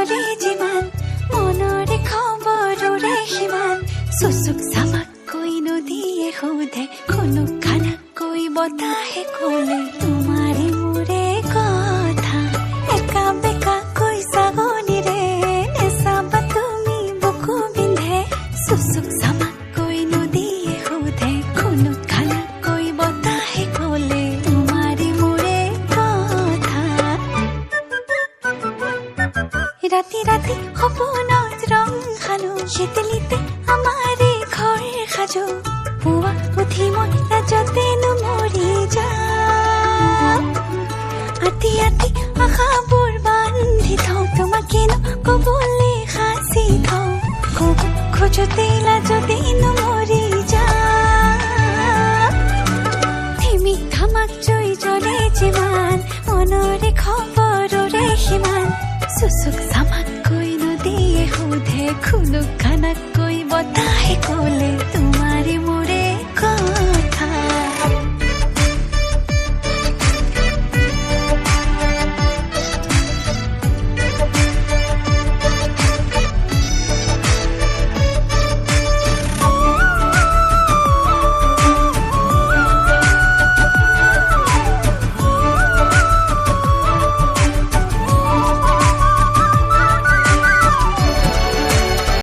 জ্বলে যিমান মনৰে খবৰৰে সিমান চুচুক চামাকৈ নদীয়ে সোধে খুনুক খানাকৈ বতাহে ক'লে তোমাৰে মোৰে কথা একা বেকাকৈ ছাগলীৰে নেচাবা তুমি বুকু বিন্ধে চুচুক চামাকৈ নদীয়ে সোধে খুনুক খানাকৈ বতাহে ক'লে তোমাৰে মোৰে কথা ৰাতি ৰাতি সপোনত ৰং সানো শীতলিতে আমাৰে ঘৰ সাজো পুৱা উঠি মই লাজতেনো মৰি যাম আতি আতি আশাবোৰ বান্ধি থওঁ তোমাকেনো কবলৈ সাঁচি থওঁ ক'ব খোজোতে লাজতেনো মৰি যাম থিমিক থামাক জুই জ্বলে যিমান মনৰে খবৰৰে সিমান চুচুক চামাকৈ নদীয়ে সোধে খুনুক খানাক